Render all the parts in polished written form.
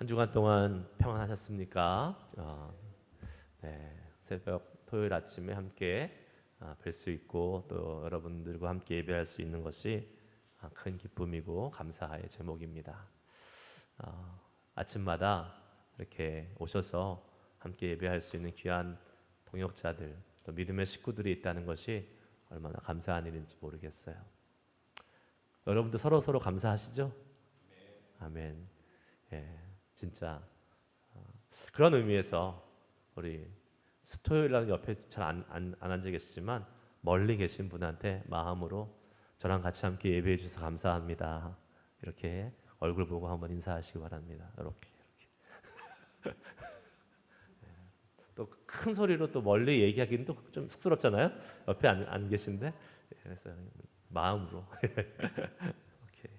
한 주간 동안 평안하셨습니까? 네, 새벽 토요일 아침에 함께 뵐 수 있고 또 여러분들과 함께 예배할 수 있는 것이 큰 기쁨이고 감사의 제목입니다. 아침마다 이렇게 오셔서 함께 예배할 수 있는 귀한 동역자들, 또 믿음의 식구들이 있다는 것이 얼마나 감사한 일인지 모르겠어요. 여러분도 서로 감사하시죠? 아멘. 예, 진짜 그런 의미에서 우리 토요일날 옆에 잘 안 앉아 계시지만 멀리 계신 분한테 마음으로 저랑 같이 함께 예배해 주셔서 감사합니다. 이렇게 얼굴 보고 한번 인사하시기 바랍니다. 이렇게. 또 큰 소리로 또 멀리 얘기하기는 또 좀 쑥스럽잖아요. 옆에 안 계신데, 그래서 마음으로. 오케이.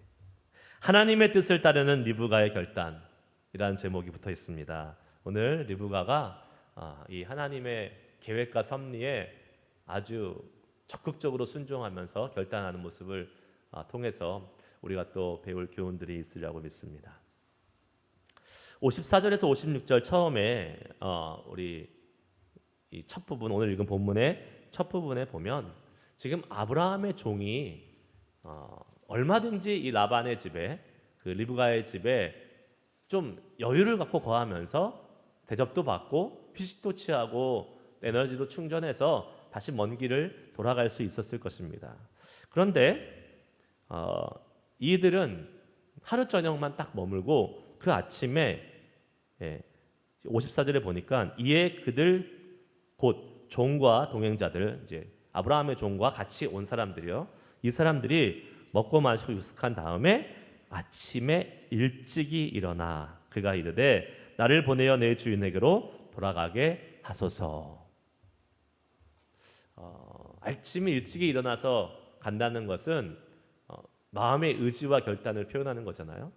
하나님의 뜻을 따르는 리브가의 결단이라는 제목이 붙어 있습니다. 오늘 리브가가 이 하나님의 계획과 섭리에 아주 적극적으로 순종하면서 결단하는 모습을 통해서 우리가 또 배울 교훈들이 있으리라고 믿습니다. 54절에서 56절 처음에 우리 이 첫 부분, 오늘 읽은 본문의 첫 부분에 보면 지금 아브라함의 종이 얼마든지 이 라반의 집에, 그 리브가의 집에 좀 여유를 갖고 거하면서 대접도 받고 휴식도 취하고 에너지도 충전해서 다시 먼 길을 돌아갈 수 있었을 것입니다. 그런데 이들은 하루 저녁만 딱 머물고 그 아침에 54절에 보니까 이에 그들 곧 종과 동행자들, 이제 아브라함의 종과 같이 온 사람들이요, 이 사람들이 먹고 마시고 유숙한 다음에 아침에 일찍이 일어나 그가 이르되 나를 보내어 내 주인에게로 돌아가게 하소서. 아침에 일찍이 일어나서 간다는 것은 마음의 의지와 결단을 표현하는 거잖아요.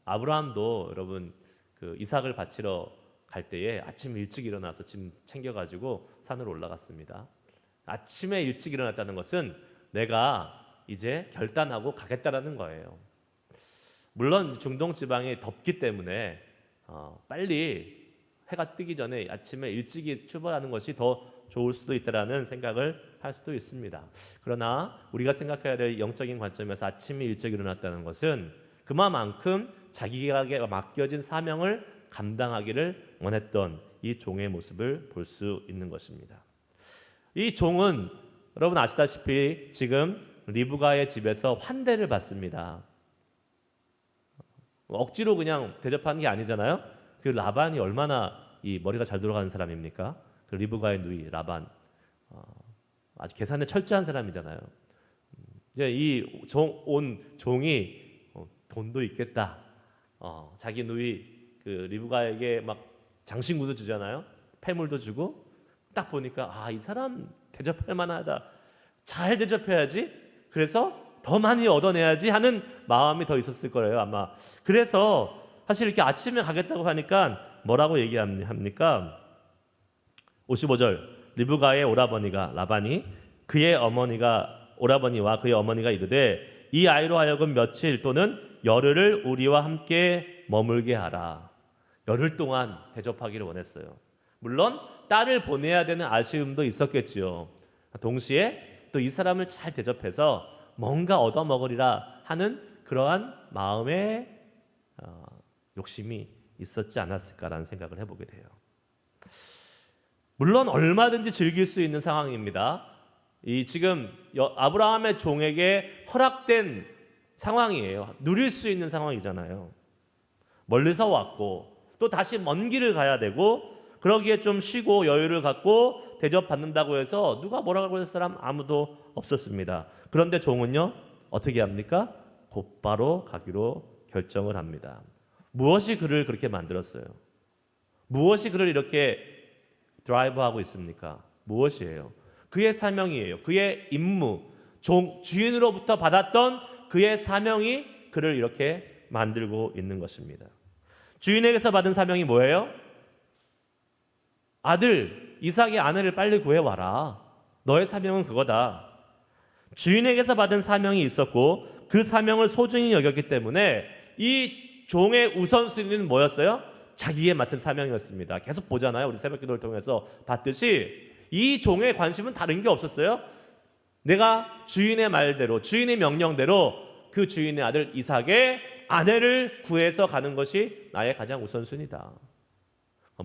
아브라함도 여러분 그 이삭을 바치러 갈 때에 아침 일찍 일어나서 짐 챙겨가지고 산으로 올라갔습니다. 아침에 일찍 일어났다는 것은 내가 이제 결단하고 가겠다라는 거예요. 물론 중동 지방이 덥기 때문에 빨리 해가 뜨기 전에 아침에 일찍이 출발하는 것이 더 좋을 수도 있다라는 생각을 할 수도 있습니다. 그러나 우리가 생각해야 될 영적인 관점에서 아침에 일찍 일어났다는 것은 그만큼 자기에게 맡겨진 사명을 감당하기를 원했던 이 종의 모습을 볼 수 있는 것입니다. 이 종은 여러분 아시다시피 지금 리브가의 집에서 환대를 받습니다. 억지로 그냥 대접하는 게 아니잖아요. 그 라반이 얼마나 이 머리가 잘 돌아가는 사람입니까? 그 리브가의 누이 라반, 아주 계산에 철저한 사람이잖아요. 이제 이 온 종이 돈도 있겠다. 자기 누이 그 리브가에게 막 장신구도 주잖아요. 폐물도 주고. 딱 보니까 이 사람 대접할 만하다. 잘 대접해야지. 그래서 더 많이 얻어내야지 하는 마음이 더 있었을 거예요, 아마. 그래서 사실 이렇게 아침에 가겠다고 하니까 뭐라고 얘기합니까? 55절. 리브가의 오라버니가 라반이 그의 오라버니와 그의 어머니가 이르되 이 아이로 하여금 며칠 또는 열흘을 우리와 함께 머물게 하라. 열흘 동안 대접하기를 원했어요. 물론 딸을 보내야 되는 아쉬움도 있었겠지요. 동시에 또 이 사람을 잘 대접해서 뭔가 얻어먹으리라 하는 그러한 마음의 욕심이 있었지 않았을까라는 생각을 해보게 돼요. 물론 얼마든지 즐길 수 있는 상황입니다. 이 지금 아브라함의 종에게 허락된 상황이에요. 누릴 수 있는 상황이잖아요. 멀리서 왔고 또 다시 먼 길을 가야 되고 그러기에 좀 쉬고 여유를 갖고 대접받는다고 해서 누가 뭐라고 할 사람 아무도 없었습니다. 그런데 종은요 어떻게 합니까? 곧바로 가기로 결정을 합니다. 무엇이 그를 그렇게 만들었어요? 무엇이 그를 이렇게 드라이브하고 있습니까? 무엇이에요? 그의 사명이에요. 그의 임무, 주인으로부터 받았던 그의 사명이 그를 이렇게 만들고 있는 것입니다. 주인에게서 받은 사명이 뭐예요? 아들, 이삭의 아내를 빨리 구해와라. 너의 사명은 그거다. 주인에게서 받은 사명이 있었고 그 사명을 소중히 여겼기 때문에 이 종의 우선순위는 뭐였어요? 자기에 맡은 사명이었습니다. 계속 보잖아요. 우리 새벽기도를 통해서 봤듯이 이 종의 관심은 다른 게 없었어요. 내가 주인의 말대로, 주인의 명령대로 그 주인의 아들 이삭의 아내를 구해서 가는 것이 나의 가장 우선순위다.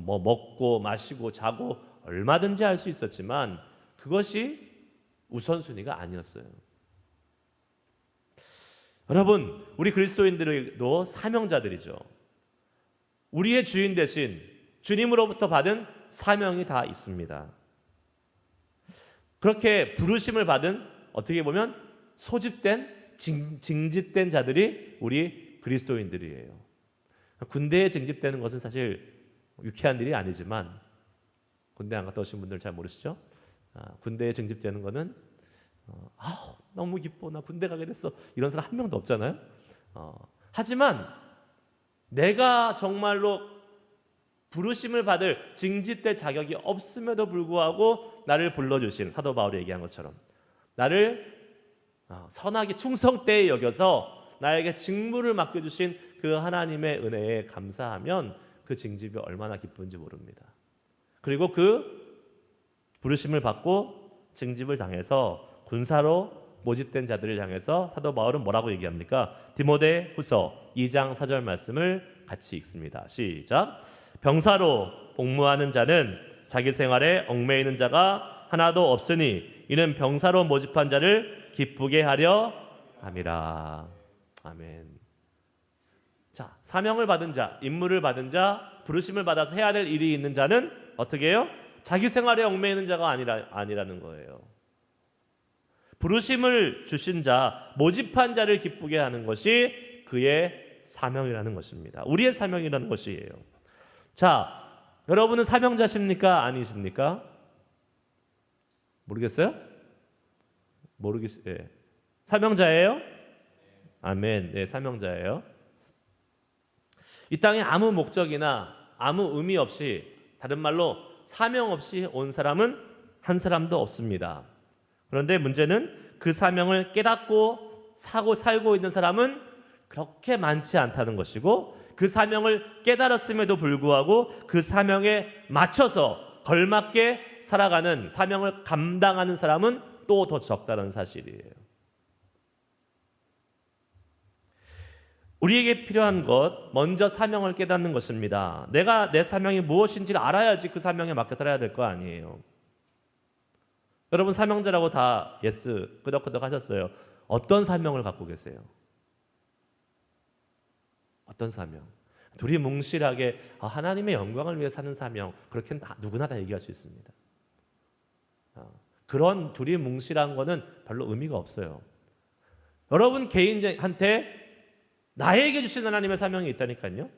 뭐 먹고 마시고 자고 얼마든지 할 수 있었지만 그것이 우선순위가 아니었어요. 여러분, 우리 그리스도인들도 사명자들이죠. 우리의 주인 대신 주님으로부터 받은 사명이 다 있습니다. 그렇게 부르심을 받은, 어떻게 보면 소집된, 징집된 자들이 우리 그리스도인들이에요. 군대에 징집되는 것은 사실 유쾌한 일이 아니지만, 군대 안 갔다 오신 분들 잘 모르시죠? 군대에 징집되는 거는 너무 기뻐, 나 군대 가게 됐어, 이런 사람 한 명도 없잖아요. 하지만 내가 정말로 부르심을 받을 징집될 자격이 없음에도 불구하고 나를 불러주신, 사도 바울이 얘기한 것처럼 나를 선하게 충성되이 여겨서 나에게 직무를 맡겨주신 그 하나님의 은혜에 감사하면 그 징집이 얼마나 기쁜지 모릅니다. 그리고 그 부르심을 받고 징집을 당해서 군사로 모집된 자들을 향해서 사도 바울은 뭐라고 얘기합니까? 디모데 후서 2장 4절 말씀을 같이 읽습니다. 시작. 병사로 복무하는 자는 자기 생활에 얽매이는 자가 하나도 없으니 이는 병사로 모집한 자를 기쁘게 하려 함이라. 아멘. 자, 사명을 받은 자, 임무를 받은 자, 부르심을 받아서 해야 될 일이 있는 자는 어떻게 해요? 자기 생활에 얽매이는 자가 아니라는 거예요. 부르심을 주신 자, 모집한 자를 기쁘게 하는 것이 그의 사명이라는 것입니다. 우리의 사명이라는 것이에요. 자, 여러분은 사명자십니까? 아니십니까? 모르겠어요? 예. 사명자예요? 아멘. 네, 사명자예요. 이 땅에 아무 목적이나 아무 의미 없이, 다른 말로 사명 없이 온 사람은 한 사람도 없습니다. 그런데 문제는 그 사명을 깨닫고 살고 있는 사람은 그렇게 많지 않다는 것이고, 그 사명을 깨달았음에도 불구하고 그 사명에 맞춰서 걸맞게 살아가는, 사명을 감당하는 사람은 또 더 적다는 사실이에요. 우리에게 필요한 것, 먼저 사명을 깨닫는 것입니다. 내가 내 사명이 무엇인지를 알아야지 그 사명에 맞게 살아야 될 거 아니에요. 여러분 사명자라고 다 예스 끄덕끄덕 하셨어요. 어떤 사명을 갖고 계세요? 어떤 사명? 두리뭉실하게 하나님의 영광을 위해 사는 사명, 그렇게 누구나 다 얘기할 수 있습니다. 그런 두리뭉실한 거는 별로 의미가 없어요. 여러분 개인한테 나에게 주신 하나님의 사명이 있다니까요.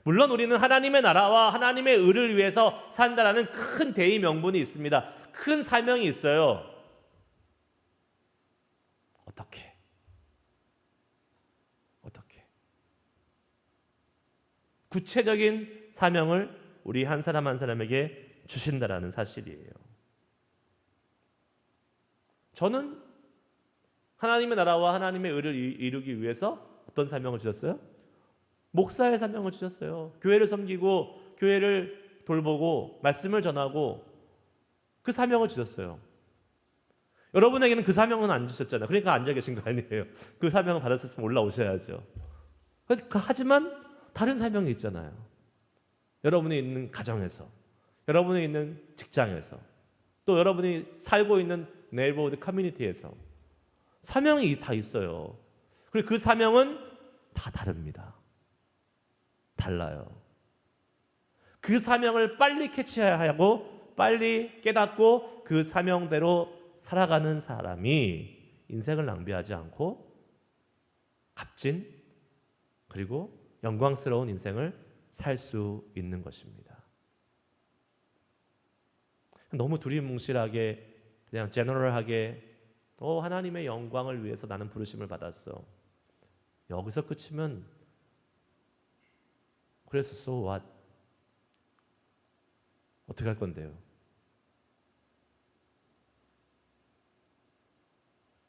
물론 우리는 하나님의 나라와 하나님의 의를 위해서 산다라는 큰 대의 명분이 있습니다. 큰 사명이 있어요. 어떻게? 구체적인 사명을 우리 한 사람 한 사람에게 주신다라는 사실이에요. 저는 하나님의 나라와 하나님의 의를 이루기 위해서 어떤 사명을 주셨어요? 목사의 사명을 주셨어요. 교회를 섬기고 교회를 돌보고 말씀을 전하고 그 사명을 주셨어요. 여러분에게는 그 사명은 안 주셨잖아요. 그러니까 앉아 계신 거 아니에요. 그 사명을 받았었으면 올라오셔야죠. 하지만 다른 사명이 있잖아요. 여러분이 있는 가정에서, 여러분이 있는 직장에서, 또 여러분이 살고 있는 네이버후드 커뮤니티에서 사명이 다 있어요. 그리고 그 사명은 다 다릅니다. 달라요. 그 사명을 빨리 캐치하고 빨리 깨닫고 그 사명대로 살아가는 사람이 인생을 낭비하지 않고 값진 그리고 영광스러운 인생을 살 수 있는 것입니다. 너무 두리뭉실하게 그냥 제너럴하게 하나님의 영광을 위해서 나는 부르심을 받았어, 여기서 끝이면 그래서 so what? 어떻게 할 건데요?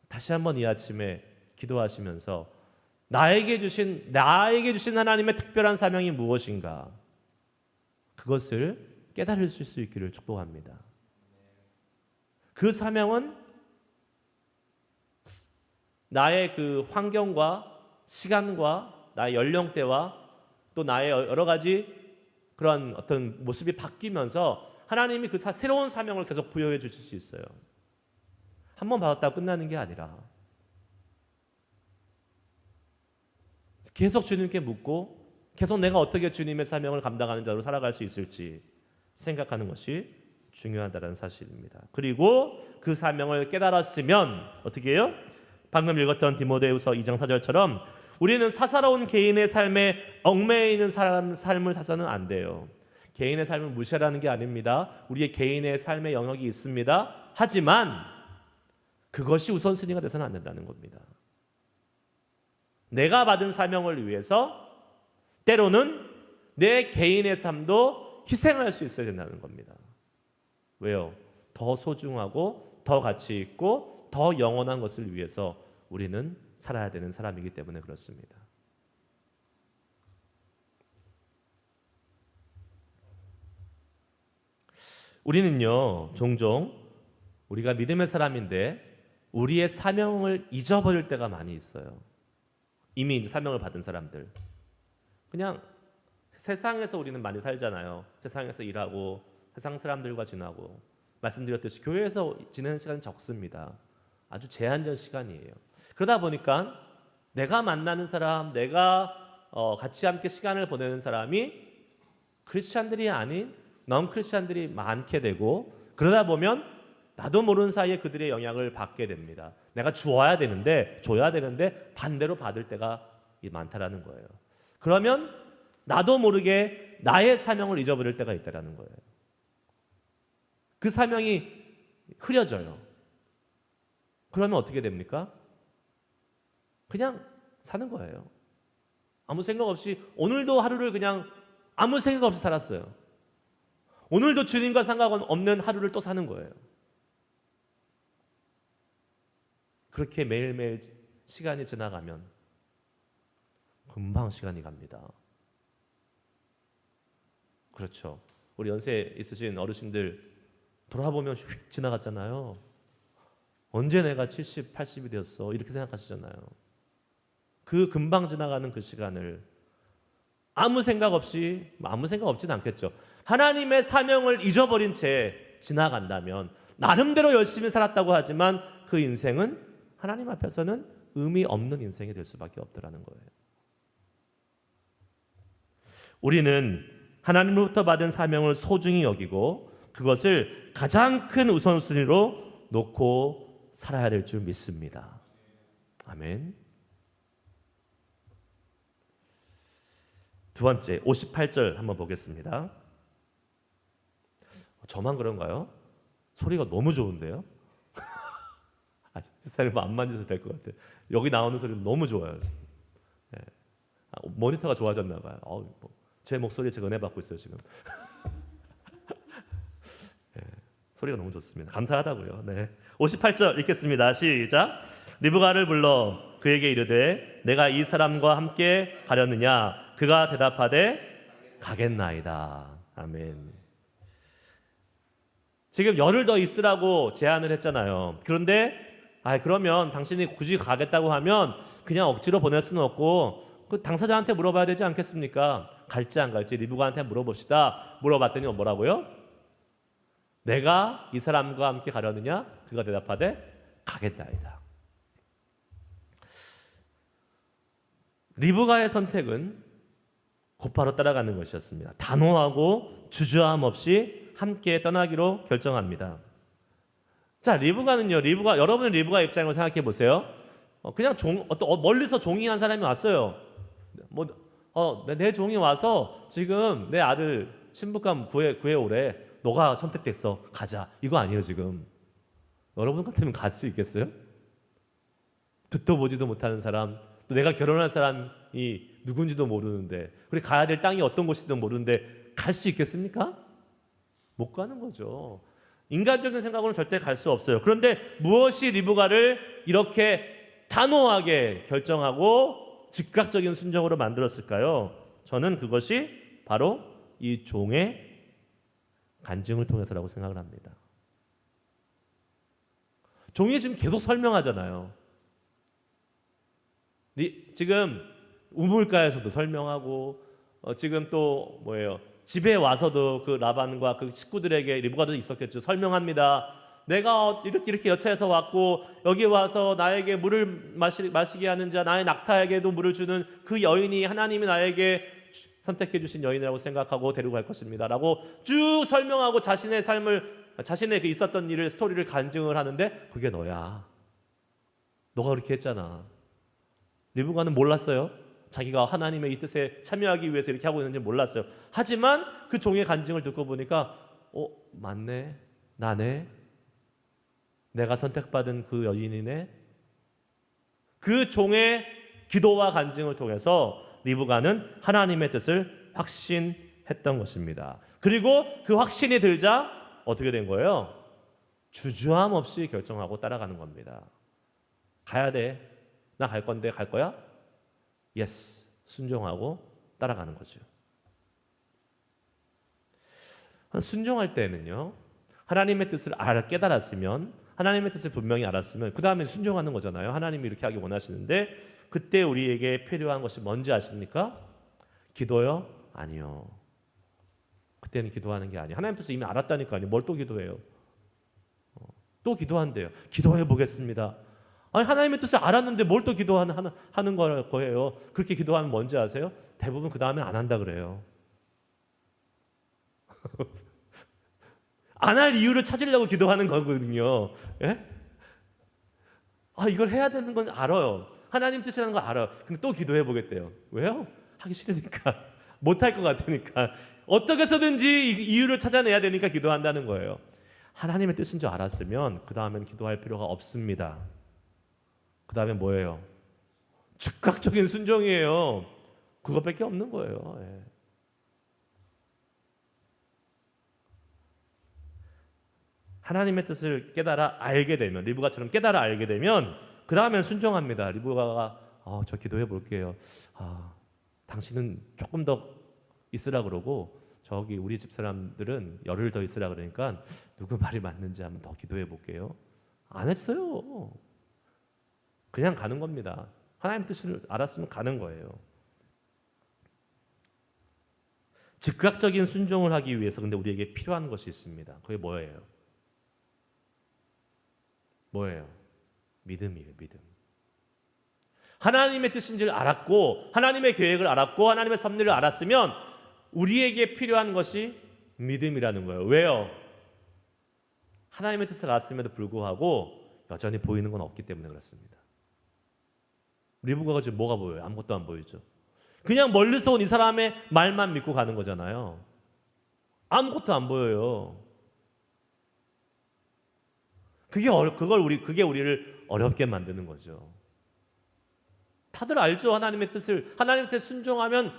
다시 한번 이 아침에 기도하시면서 나에게 주신 하나님의 특별한 사명이 무엇인가? 그것을 깨달을 수 있기를 축복합니다. 그 사명은 나의 그 환경과 시간과 나의 연령대와 또 나의 여러 가지 그런 어떤 모습이 바뀌면서 하나님이 그 새로운 사명을 계속 부여해 주실 수 있어요. 한 번 받았다고 끝나는 게 아니라 계속 주님께 묻고 계속 내가 어떻게 주님의 사명을 감당하는 자로 살아갈 수 있을지 생각하는 것이 중요하다는 사실입니다. 그리고 그 사명을 깨달았으면 어떻게 해요? 방금 읽었던 디모데후서 2장 4절처럼 우리는 사사로운 개인의 삶에 얽매여 있는 삶을 사서는 안 돼요. 개인의 삶을 무시하라는 게 아닙니다. 우리의 개인의 삶의 영역이 있습니다. 하지만 그것이 우선순위가 돼서는 안 된다는 겁니다. 내가 받은 사명을 위해서 때로는 내 개인의 삶도 희생할 수 있어야 된다는 겁니다. 왜요? 더 소중하고 더 가치 있고 더 영원한 것을 위해서 우리는 살아야 되는 사람이기 때문에 그렇습니다. 우리는요, 종종 우리가 믿음의 사람인데 우리의 사명을 잊어버릴 때가 많이 있어요. 이미 이제 사명을 받은 사람들. 그냥 세상에서 우리는 많이 살잖아요. 세상에서 일하고 세상 사람들과 지나고 말씀드렸듯이 교회에서 지내는 시간이 적습니다. 아주 제한적 시간이에요. 그러다 보니까 내가 만나는 사람, 내가 같이 함께 시간을 보내는 사람이 크리스찬들이 아닌 넌 크리스찬들이 많게 되고 그러다 보면 나도 모르는 사이에 그들의 영향을 받게 됩니다. 내가 줘야 되는데 반대로 받을 때가 많다라는 거예요. 그러면 나도 모르게 나의 사명을 잊어버릴 때가 있다라는 거예요. 그 사명이 흐려져요. 그러면 어떻게 됩니까? 그냥 사는 거예요. 아무 생각 없이 오늘도 하루를 그냥 아무 생각 없이 살았어요. 오늘도 주님과 상관없는 하루를 또 사는 거예요. 그렇게 매일매일 시간이 지나가면 금방 시간이 갑니다. 그렇죠. 우리 연세 있으신 어르신들 돌아보면 휙 지나갔잖아요. 언제 내가 70, 80이 되었어? 이렇게 생각하시잖아요. 그 금방 지나가는 그 시간을 아무 생각 없지는 않겠죠. 하나님의 사명을 잊어버린 채 지나간다면 나름대로 열심히 살았다고 하지만 그 인생은 하나님 앞에서는 의미 없는 인생이 될 수밖에 없더라는 거예요. 우리는 하나님으로부터 받은 사명을 소중히 여기고 그것을 가장 큰 우선순위로 놓고 살아야 될 줄 믿습니다. 아멘. 두 번째 58절 한번 보겠습니다. 저만 그런가요? 소리가 너무 좋은데요? 집사님 안 만져도 될 것 같아요. 여기 나오는 소리는 너무 좋아요. 네. 모니터가 좋아졌나 봐요. 제 목소리에 제가 은혜 받고 있어요 지금. 네. 소리가 너무 좋습니다. 감사하다고요. 네. 58절 읽겠습니다. 시작. 리브가를 불러 그에게 이르되 내가 이 사람과 함께 가려느냐? 그가 대답하되 가겠나이다. 아멘. 지금 열흘 더 있으라고 제안을 했잖아요. 그런데 그러면 당신이 굳이 가겠다고 하면 그냥 억지로 보낼 수는 없고 그 당사자한테 물어봐야 되지 않겠습니까? 갈지 안 갈지 리브가한테 물어봅시다. 물어봤더니 뭐라고요? 내가 이 사람과 함께 가려느냐? 그가 대답하되 가겠나이다. 리브가의 선택은 곧바로 따라가는 것이었습니다. 단호하고 주저함 없이 함께 떠나기로 결정합니다. 자, 리브가는요. 여러분은 리브가 입장으로 생각해 보세요. 그냥 멀리서 종이 한 사람이 왔어요. 내 종이 와서 지금 내 아들 신부감 구해 오래. 너가 선택됐어. 가자. 이거 아니에요 지금. 여러분 같으면 갈 수 있겠어요? 듣도 보지도 못하는 사람, 또 내가 결혼할 사람이 누군지도 모르는데, 그리고 가야 될 땅이 어떤 곳인지도 모르는데 갈 수 있겠습니까? 못 가는 거죠. 인간적인 생각으로는 절대 갈 수 없어요. 그런데 무엇이 리브가를 이렇게 단호하게 결정하고 즉각적인 순종으로 만들었을까요? 저는 그것이 바로 이 종의 간증을 통해서라고 생각을 합니다. 종이 지금 계속 설명하잖아요. 지금 우물가에서도 설명하고 지금 또 뭐예요? 집에 와서도 그 라반과 그 식구들에게 리브가도 있었겠죠. 설명합니다. 내가 이렇게 여차해서 왔고 여기 와서 나에게 물을 마시게 하는 자, 나의 낙타에게도 물을 주는 그 여인이 하나님이 나에게 선택해 주신 여인이라고 생각하고 데리고 갈 것입니다 라고 쭉 설명하고 자신의 삶을, 자신의 그 있었던 일을, 스토리를 간증을 하는데 그게 너야. 너가 그렇게 했잖아. 리브가는 몰랐어요. 자기가 하나님의 이 뜻에 참여하기 위해서 이렇게 하고 있는지 몰랐어요. 하지만 그 종의 간증을 듣고 보니까 맞네, 나네, 내가 선택받은 그 여인이네. 그 종의 기도와 간증을 통해서 리브가는 하나님의 뜻을 확신했던 것입니다. 그리고 그 확신이 들자 어떻게 된 거예요? 주저함 없이 결정하고 따라가는 겁니다. 가야 돼. 나 갈 건데 갈 거야? 예스. 순종하고 따라가는 거죠. 순종할 때는요, 하나님의 뜻을 깨달았으면, 하나님의 뜻을 분명히 알았으면 그 다음에 순종하는 거잖아요. 하나님이 이렇게 하기 원하시는데 그때 우리에게 필요한 것이 뭔지 아십니까? 기도요? 아니요. 그때는 기도하는 게 아니에요. 하나님 뜻을 이미 알았다니까요. 뭘 또 기도해요? 또 기도한대요. 기도해 보겠습니다. 아니, 하나님의 뜻을 알았는데 뭘 또 기도하는 거예요. 그렇게 기도하면 뭔지 아세요? 대부분 그 다음에 안 한다 그래요. 안 할 이유를 찾으려고 기도하는 거거든요. 예? 이걸 해야 되는 건 알아요. 하나님 뜻이라는 거 알아요. 근데 또 기도해 보겠대요. 왜요? 하기 싫으니까. 못할 것 같으니까. 어떻게 해서든지 이유를 찾아내야 되니까 기도한다는 거예요. 하나님의 뜻인 줄 알았으면 그 다음엔 기도할 필요가 없습니다. 그 다음에 뭐예요? 즉각적인 순종이에요. 그것밖에 없는 거예요. 예. 하나님의 뜻을 깨달아 알게 되면, 리브가처럼 깨달아 알게 되면 그 다음엔 순종합니다. 리브가가 저 기도해 볼게요. 당신은 조금 더 있으라 그러고 저기 우리 집 사람들은 열흘 더 있으라 그러니까 누구 말이 맞는지 한번 더 기도해 볼게요. 안 했어요. 그냥 가는 겁니다. 하나님 뜻을 알았으면 가는 거예요. 즉각적인 순종을 하기 위해서 근데 우리에게 필요한 것이 있습니다. 그게 뭐예요? 뭐예요? 믿음이에요. 믿음. 하나님의 뜻인 줄 알았고 하나님의 계획을 알았고 하나님의 섭리를 알았으면 우리에게 필요한 것이 믿음이라는 거예요. 왜요? 하나님의 뜻을 알았음에도 불구하고 여전히 보이는 건 없기 때문에 그렇습니다. 리브가가 지금 뭐가 보여요? 아무것도 안 보이죠. 그냥 멀리서 온 이 사람의 말만 믿고 가는 거잖아요. 아무것도 안 보여요. 그게 우리를 어렵게 만드는 거죠. 다들 알죠. 하나님의 뜻을. 하나님의 뜻에 순종하면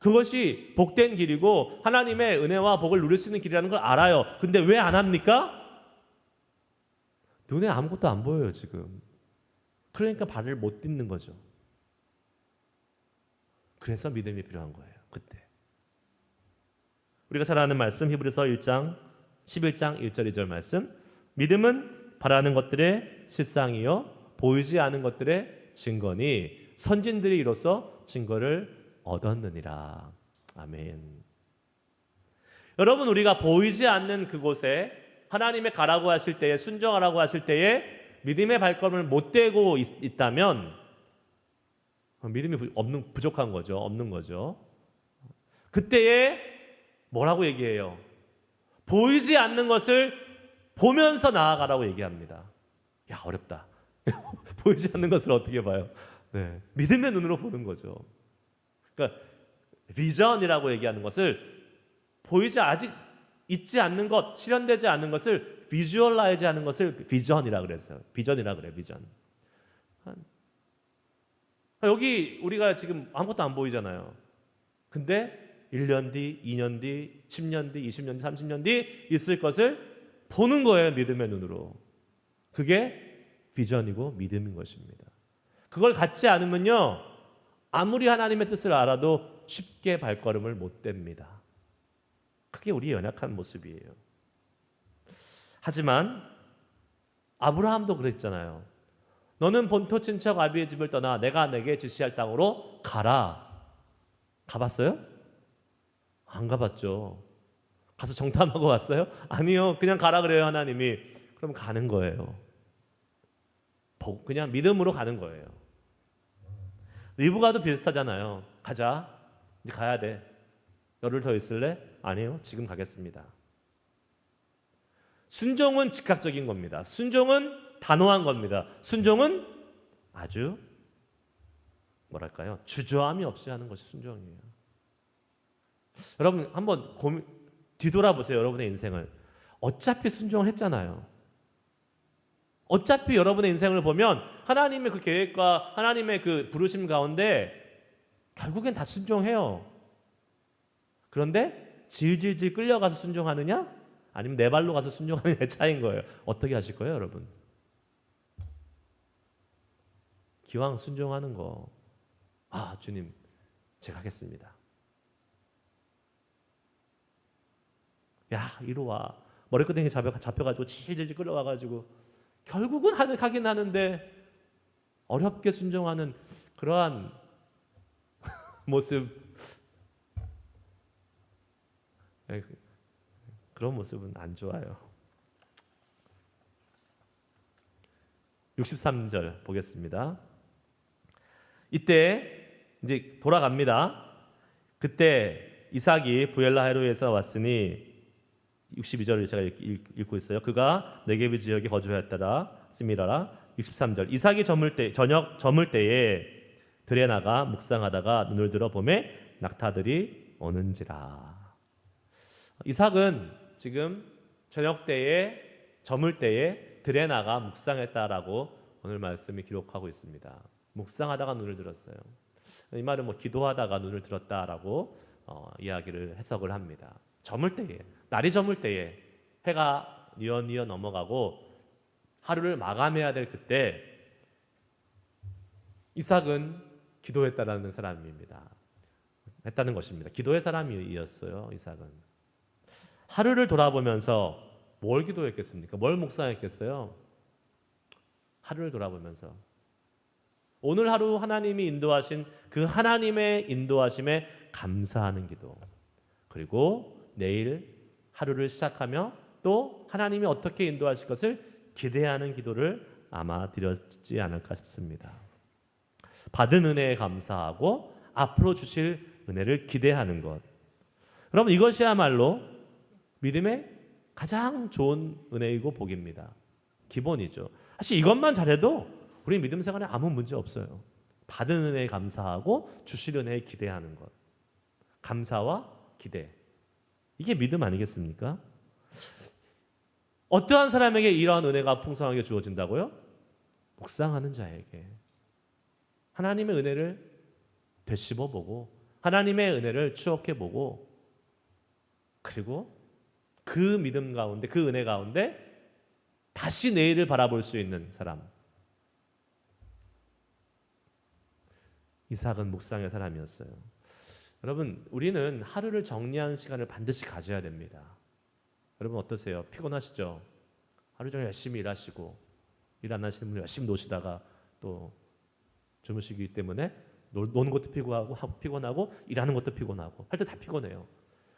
그것이 복된 길이고 하나님의 은혜와 복을 누릴 수 있는 길이라는 걸 알아요. 근데 왜 안 합니까? 눈에 아무것도 안 보여요 지금. 그러니까 발을 못 딛는 거죠. 그래서 믿음이 필요한 거예요. 그때 우리가 잘 아는 말씀 히브리서 1장 11장 1절 2절 말씀, 믿음은 바라는 것들의 실상이요 보이지 않은 것들의 증거니 선진들이 이로써 증거를 얻었느니라. 아멘. 여러분, 우리가 보이지 않는 그곳에 하나님의 가라고 하실 때에, 순종하라고 하실 때에 믿음의 발걸음을 못 떼고 있다면 믿음이 부족한 거죠. 없는 거죠. 그때에 뭐라고 얘기해요? 보이지 않는 것을 보면서 나아가라고 얘기합니다. 야, 어렵다. 보이지 않는 것을 어떻게 봐요? 네, 믿음의 눈으로 보는 거죠. 그러니까 비전이라고 얘기하는 것을 아직 있지 않는 것, 실현되지 않는 것을 비주얼라이즈 하는 것을 비전이라 그랬어요. 비전이라 그래요. 비전. 여기 우리가 지금 아무것도 안 보이잖아요. 근데 1년 뒤, 2년 뒤, 10년 뒤, 20년 뒤, 30년 뒤 있을 것을 보는 거예요. 믿음의 눈으로. 그게 비전이고 믿음인 것입니다. 그걸 갖지 않으면요, 아무리 하나님의 뜻을 알아도 쉽게 발걸음을 못 댑니다. 그게 우리의 연약한 모습이에요. 하지만 아브라함도 그랬잖아요. 너는 본토 친척 아비의 집을 떠나 내가 내게 지시할 땅으로 가라. 가봤어요? 안 가봤죠. 가서 정탐하고 왔어요? 아니요. 그냥 가라 그래요, 하나님이. 그럼 가는 거예요. 그냥 믿음으로 가는 거예요. 리브가도 비슷하잖아요. 가자. 이제 가야 돼. 열흘 더 있을래? 아니요. 지금 가겠습니다. 순종은 즉각적인 겁니다. 순종은 단호한 겁니다. 순종은 아주 뭐랄까요? 주저함이 없이 하는 것이 순종이에요. 여러분 한번 뒤돌아보세요. 여러분의 인생을. 어차피 순종을 했잖아요. 어차피 여러분의 인생을 보면 하나님의 그 계획과 하나님의 그 부르심 가운데 결국엔 다 순종해요. 그런데 질질질 끌려가서 순종하느냐? 아니면 내 발로 가서 순종하느냐의 차이인 거예요. 어떻게 하실 거예요, 여러분? 기왕 순종하는 거, 주님, 제가 하겠습니다. 야, 이리 와. 머리끄댕이 잡혀가지고 질질질 끌려와가지고 결국은 하긴 하는데 어렵게 순종하는 그러한 모습, 그런 모습은 안 좋아요. 63절 보겠습니다. 이때 이제 돌아갑니다. 그때 이삭이 부엘라헤로에서 왔으니 62절을 제가 읽고 있어요. 그가 네게브 지역에 거주하였더라. 스미라라. 63절. 이삭이 저녁 저물 때에 들에 나가 묵상하다가 눈을 들어 보매 낙타들이 오는지라. 이삭은 지금 저녁 때에 저물 때에 들에 나가 묵상했다라고 오늘 말씀이 기록하고 있습니다. 묵상하다가 눈을 들었어요. 이 말은 뭐 기도하다가 눈을 들었다라고 이야기를 해석을 합니다. 저물 때에, 날이 저물 때에 해가 뉘어 넘어가고 하루를 마감해야 될 그때 이삭은 기도했다라는 사람입니다. 했다는 것입니다. 기도의 사람이었어요. 이삭은 하루를 돌아보면서 뭘 기도했겠습니까? 뭘 묵상했겠어요? 하루를 돌아보면서 오늘 하루 하나님이 인도하신 그 하나님의 인도하심에 감사하는 기도, 그리고 내일 하루를 시작하며 또 하나님이 어떻게 인도하실 것을 기대하는 기도를 아마 드렸지 않을까 싶습니다. 받은 은혜에 감사하고 앞으로 주실 은혜를 기대하는 것. 여러분 이것이야말로 믿음의 가장 좋은 은혜이고 복입니다. 기본이죠. 사실 이것만 잘해도 우리 믿음 생활에 아무 문제 없어요. 받은 은혜에 감사하고 주실 은혜에 기대하는 것. 감사와 기대. 이게 믿음 아니겠습니까? 어떠한 사람에게 이러한 은혜가 풍성하게 주어진다고요? 묵상하는 자에게. 하나님의 은혜를 되씹어보고 하나님의 은혜를 추억해보고 그리고 그 믿음 가운데 그 은혜 가운데 다시 내일을 바라볼 수 있는 사람. 이삭은 묵상의 사람이었어요. 여러분 우리는 하루를 정리하는 시간을 반드시 가져야 됩니다. 여러분 어떠세요? 피곤하시죠? 하루 종일 열심히 일하시고 일 안 하시는 분이 열심히 노시다가 또 주무시기 때문에 노는 것도 피곤하고 일하는 것도 피곤하고 할 때 다 피곤해요.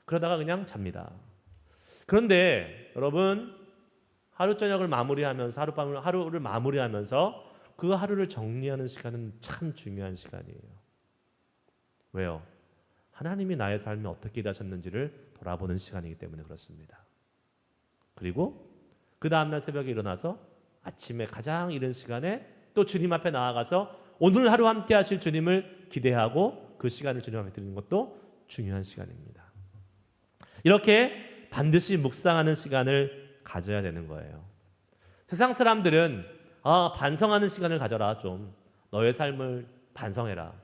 그러다가 그냥 잡니다. 그런데 여러분 하루 저녁을 마무리하면서 하루를 마무리하면서 그 하루를 정리하는 시간은 참 중요한 시간이에요. 왜요? 하나님이 나의 삶에 어떻게 일하셨는지를 돌아보는 시간이기 때문에 그렇습니다. 그리고 그 다음날 새벽에 일어나서 아침에 가장 이른 시간에 또 주님 앞에 나아가서 오늘 하루 함께 하실 주님을 기대하고 그 시간을 주님 앞에 드리는 것도 중요한 시간입니다. 이렇게 반드시 묵상하는 시간을 가져야 되는 거예요. 세상 사람들은 반성하는 시간을 가져라. 좀 너의 삶을 반성해라.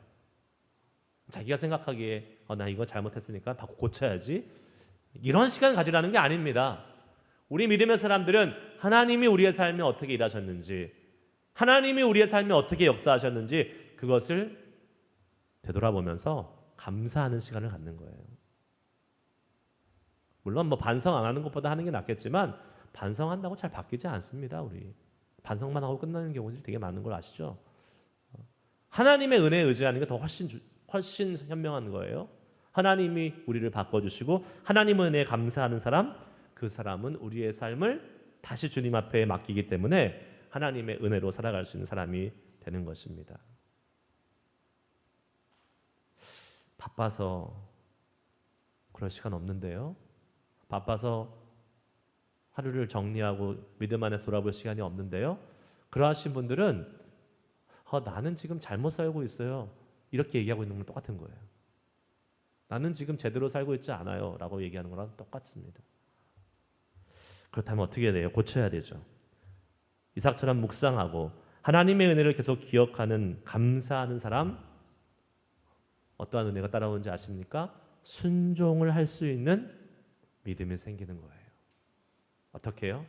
자기가 생각하기에 나 이거 잘못했으니까 고쳐야지. 이런 시간을 가지라는 게 아닙니다. 우리 믿음의 사람들은 하나님이 우리의 삶에 어떻게 일하셨는지, 하나님이 우리의 삶에 어떻게 역사하셨는지 그것을 되돌아보면서 감사하는 시간을 갖는 거예요. 물론 뭐 반성 안 하는 것보다 하는 게 낫겠지만 반성한다고 잘 바뀌지 않습니다. 우리 반성만 하고 끝나는 경우들이 되게 많은 걸 아시죠? 하나님의 은혜에 의지하는 게 더 훨씬 현명한 거예요. 하나님이 우리를 바꿔주시고 하나님의 은혜에 감사하는 사람, 그 사람은 우리의 삶을 다시 주님 앞에 맡기기 때문에 하나님의 은혜로 살아갈 수 있는 사람이 되는 것입니다. 바빠서 그럴 시간 없는데요. 바빠서 하루를 정리하고 믿음 안에서 돌아볼 시간이 없는데요. 그러하신 분들은 나는 지금 잘못 살고 있어요. 이렇게 얘기하고 있는 건 똑같은 거예요. 나는 지금 제대로 살고 있지 않아요. 라고 얘기하는 거랑 똑같습니다. 그렇다면 어떻게 해야 돼요? 고쳐야 되죠. 이삭처럼 묵상하고 하나님의 은혜를 계속 기억하는 감사하는 사람, 어떠한 은혜가 따라오는지 아십니까? 순종을 할 수 있는 믿음이 생기는 거예요. 어떻게 해요?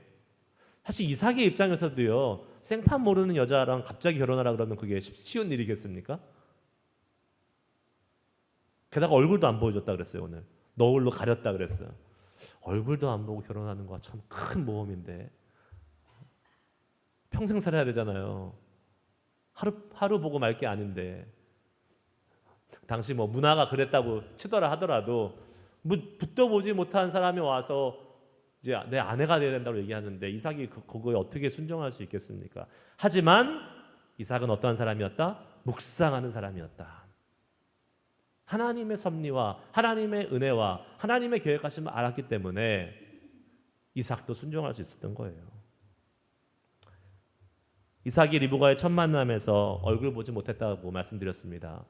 사실 이삭의 입장에서도요, 생판 모르는 여자랑 갑자기 결혼하라 그러면 그게 쉬운 일이겠습니까? 게다가 얼굴도 안 보여줬다 그랬어요. 오늘 너울로 가렸다 그랬어요. 얼굴도 안 보고 결혼하는 거 참 큰 모험인데 평생 살아야 되잖아요. 하루 보고 말 게 아닌데. 당시 뭐 문화가 그랬다고 치더라 하더라도 뭐 붙도 보지 못한 사람이 와서 이제 내 아내가 돼야 된다고 얘기하는데 이삭이 그거에 어떻게 순종할 수 있겠습니까? 하지만 이삭은 어떠한 사람이었다? 묵상하는 사람이었다. 하나님의 섭리와 하나님의 은혜와 하나님의 계획하심을 알았기 때문에 이삭도 순종할 수 있었던 거예요. 이삭이 리브가의 첫 만남에서 얼굴 보지 못했다고 말씀드렸습니다.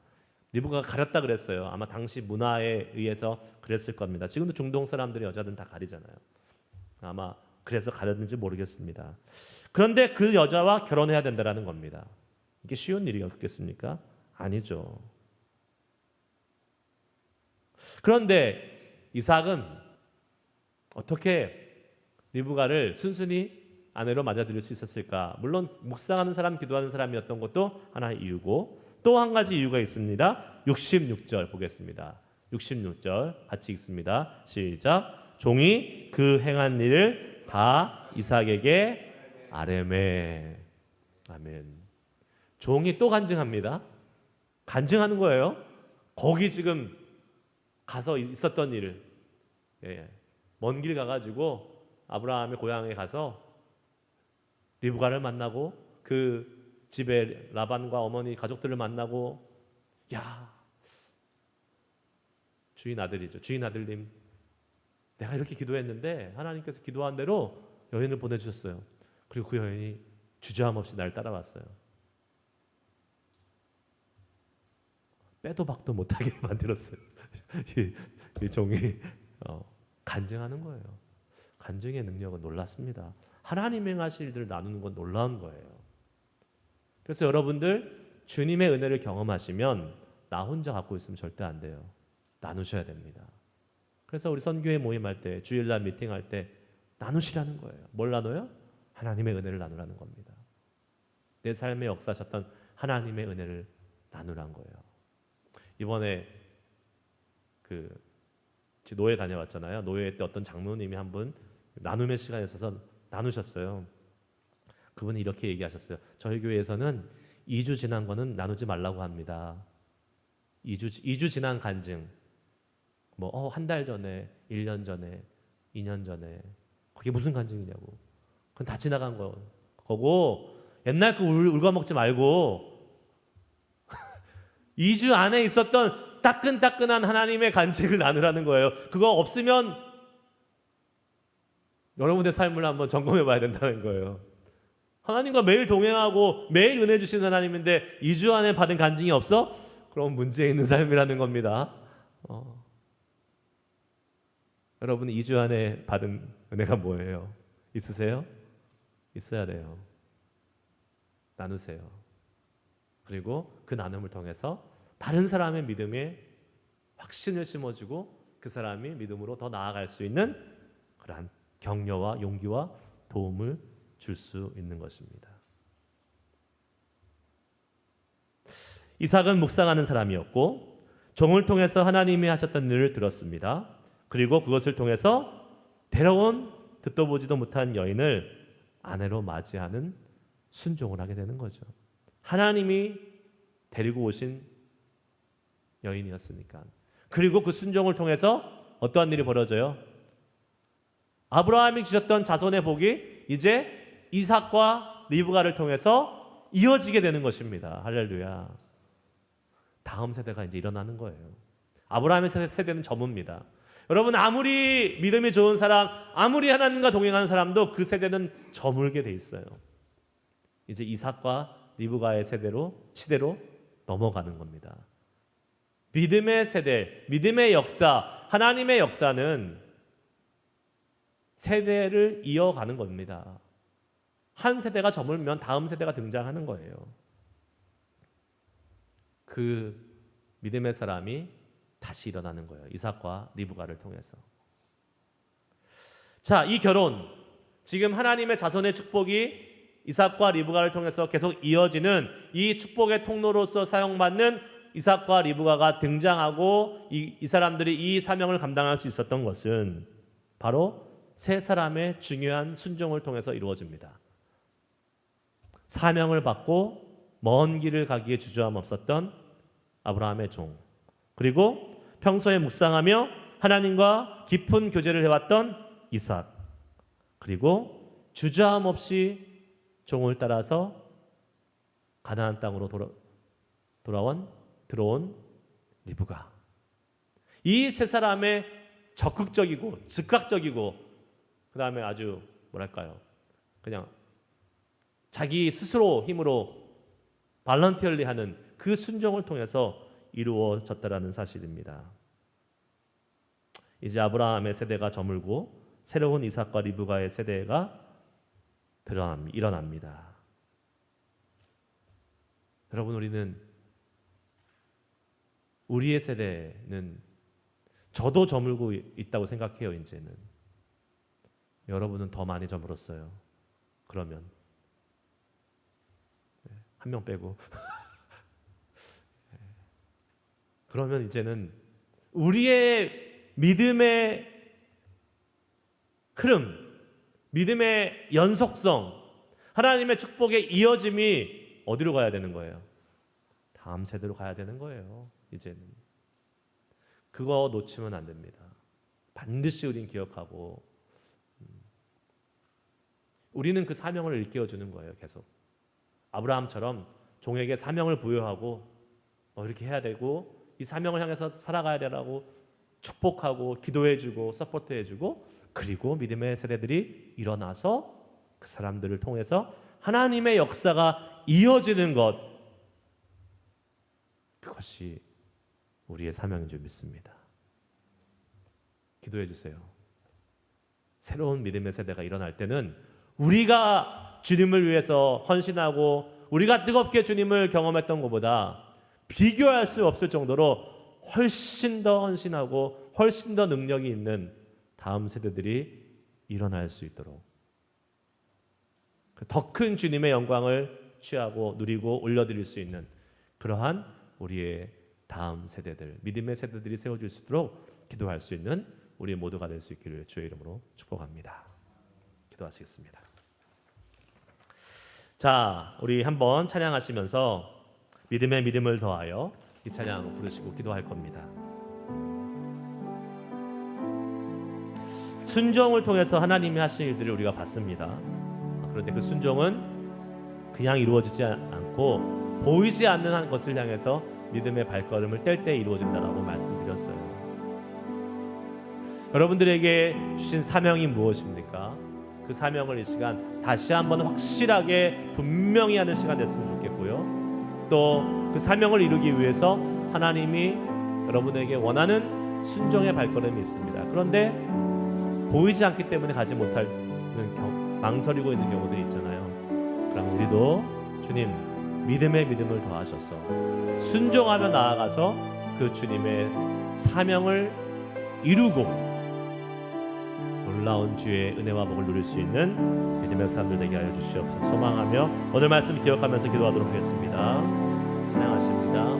리브가가 가렸다 그랬어요. 아마 당시 문화에 의해서 그랬을 겁니다. 지금도 중동 사람들이 여자들은 다 가리잖아요. 아마 그래서 가렸는지 모르겠습니다. 그런데 그 여자와 결혼해야 된다는 겁니다. 이게 쉬운 일이었겠습니까? 아니죠. 그런데 이삭은 어떻게 리브가를 순순히 아내로 맞아들일 수 있었을까? 물론 묵상하는 사람, 기도하는 사람이었던 것도 하나의 이유고 또 한 가지 이유가 있습니다. 66절 보겠습니다. 66절 같이 읽습니다. 시작. 종이 그 행한 일을 다 이삭에게 아뢰매. 아멘. 종이 또 간증합니다. 간증하는 거예요. 거기 지금 가서 있었던 일을, 먼 길 가가지고 아브라함의 고향에 가서 리브가를 만나고 그 집에 라반과 어머니 가족들을 만나고, 야, 주인 아들이죠. 주인 아들님, 내가 이렇게 기도했는데 하나님께서 기도한 대로 여인을 보내주셨어요. 그리고 그 여인이 주저함 없이 날 따라왔어요. 빼도 박도 못하게 만들었어요. 이 종이 간증하는 거예요. 간증의 능력은 놀랍습니다. 하나님 행하실 일들을 나누는 건 놀라운 거예요. 그래서 여러분들 주님의 은혜를 경험하시면 나 혼자 갖고 있으면 절대 안 돼요. 나누셔야 됩니다. 그래서 우리 선교회 모임할 때, 주일날 미팅할 때 나누시라는 거예요. 뭘 나눠요? 하나님의 은혜를 나누라는 겁니다. 내 삶에 역사하셨던 하나님의 은혜를 나누라는 거예요. 이번에 그 노예 다녀왔잖아요. 노예 때 어떤 장로님이 한 분 나눔의 시간에 있어서 나누셨어요. 그분이 이렇게 얘기하셨어요. 저희 교회에서는 2주 지난 거는 나누지 말라고 합니다. 2주 지난 간증, 뭐 한 달 전에, 1년 전에, 2년 전에, 그게 무슨 간증이냐고. 그건 다 지나간 거고 옛날 거 울거먹지 말고 2주 안에 있었던 따끈따끈한 하나님의 간증을 나누라는 거예요. 그거 없으면 여러분의 삶을 한번 점검해 봐야 된다는 거예요. 하나님과 매일 동행하고 매일 은혜 주시는 하나님인데 2주 안에 받은 간증이 없어? 그럼 문제 있는 삶이라는 겁니다. 여러분 2주 안에 받은 은혜가 뭐예요? 있으세요? 있어야 돼요. 나누세요. 그리고 그 나눔을 통해서 다른 사람의 믿음에 확신을 심어주고 그 사람이 믿음으로 더 나아갈 수 있는 그러한 격려와 용기와 도움을 줄 수 있는 것입니다. 이삭은 묵상하는 사람이었고 종을 통해서 하나님이 하셨던 일을 들었습니다. 그리고 그것을 통해서 데려온 듣도 보지도 못한 여인을 아내로 맞이하는 순종을 하게 되는 거죠. 하나님이 데리고 오신 여인이었으니까. 그리고 그 순종을 통해서 어떠한 일이 벌어져요? 아브라함이 주셨던 자손의 복이 이제 이삭과 리브가를 통해서 이어지게 되는 것입니다. 할렐루야. 다음 세대가 이제 일어나는 거예요. 아브라함의 세대는 저무입니다. 여러분, 아무리 믿음이 좋은 사람, 아무리 하나님과 동행하는 사람도 그 세대는 저물게 돼 있어요. 이제 이삭과 리브가의 시대로 넘어가는 겁니다. 믿음의 세대, 믿음의 역사, 하나님의 역사는 세대를 이어가는 겁니다. 한 세대가 저물면 다음 세대가 등장하는 거예요. 그 믿음의 사람이 다시 일어나는 거예요. 이삭과 리브가를 통해서. 자, 이 결혼, 지금 하나님의 자손의 축복이 이삭과 리브가를 통해서 계속 이어지는 이 축복의 통로로서 사용받는 이삭과 리브가가 등장하고 이 사람들이 이 사명을 감당할 수 있었던 것은 바로 세 사람의 중요한 순종을 통해서 이루어집니다. 사명을 받고 먼 길을 가기에 주저함 없었던 아브라함의 종, 그리고 평소에 묵상하며 하나님과 깊은 교제를 해왔던 이삭, 그리고 주저함 없이 종을 따라서 가나안 땅으로 들어온 리브가. 이 세 사람의 적극적이고 즉각적이고 그 다음에 아주 뭐랄까요, 그냥 자기 스스로 힘으로 발런티얼리 하는 그 순종을 통해서 이루어졌다라는 사실입니다. 이제 아브라함의 세대가 저물고 새로운 이삭과 리브가의 세대가 일어납니다. 여러분, 우리의 세대는 저도 저물고 있다고 생각해요. 이제는 여러분은 더 많이 저물었어요. 그러면 한 명 빼고 그러면 이제는 우리의 믿음의 흐름, 믿음의 연속성, 하나님의 축복의 이어짐이 어디로 가야 되는 거예요? 다음 세대로 가야 되는 거예요. 이제는 그거 놓치면 안 됩니다. 반드시 우린 기억하고 우리는 그 사명을 일깨워주는 거예요. 계속 아브라함처럼 종에게 사명을 부여하고 이렇게 해야 되고 이 사명을 향해서 살아가야 되라고 축복하고 기도해주고 서포트해주고, 그리고 믿음의 세대들이 일어나서 그 사람들을 통해서 하나님의 역사가 이어지는 것, 그것이 우리의 사명인 줄 믿습니다. 기도해 주세요. 새로운 믿음의 세대가 일어날 때는 우리가 주님을 위해서 헌신하고 우리가 뜨겁게 주님을 경험했던 것보다 비교할 수 없을 정도로 훨씬 더 헌신하고 훨씬 더 능력이 있는 다음 세대들이 일어날 수 있도록 더 큰 주님의 영광을 취하고 누리고 올려드릴 수 있는 그러한 우리의 다음 세대들, 믿음의 세대들이 세워질 수 있도록 기도할 수 있는 우리 모두가 될 수 있기를 주의 이름으로 축복합니다. 기도하시겠습니다. 자, 우리 한번 찬양하시면서 믿음에 믿음을 더하여 이 찬양 부르시고 기도할 겁니다. 순종을 통해서 하나님이 하신 일들을 우리가 봤습니다. 그런데 그 순종은 그냥 이루어지지 않고 보이지 않는 한 것을 향해서 믿음의 발걸음을 뗄 때 이루어진다라고 말씀드렸어요. 여러분들에게 주신 사명이 무엇입니까? 그 사명을 이 시간 다시 한번 확실하게 분명히 하는 시간 됐으면 좋겠고요. 또 그 사명을 이루기 위해서 하나님이 여러분에게 원하는 순종의 발걸음이 있습니다. 그런데 보이지 않기 때문에 가지 못하는 망설이고 있는 경우들이 있잖아요. 그럼 우리도 주님 믿음에 믿음을 더하셔서 순종하며 나아가서 그 주님의 사명을 이루고 놀라운 주의 은혜와 복을 누릴 수 있는 믿음의 사람들 되게 하여 주시옵소서 소망하며 오늘 말씀 기억하면서 기도하도록 하겠습니다. 찬양하십니다.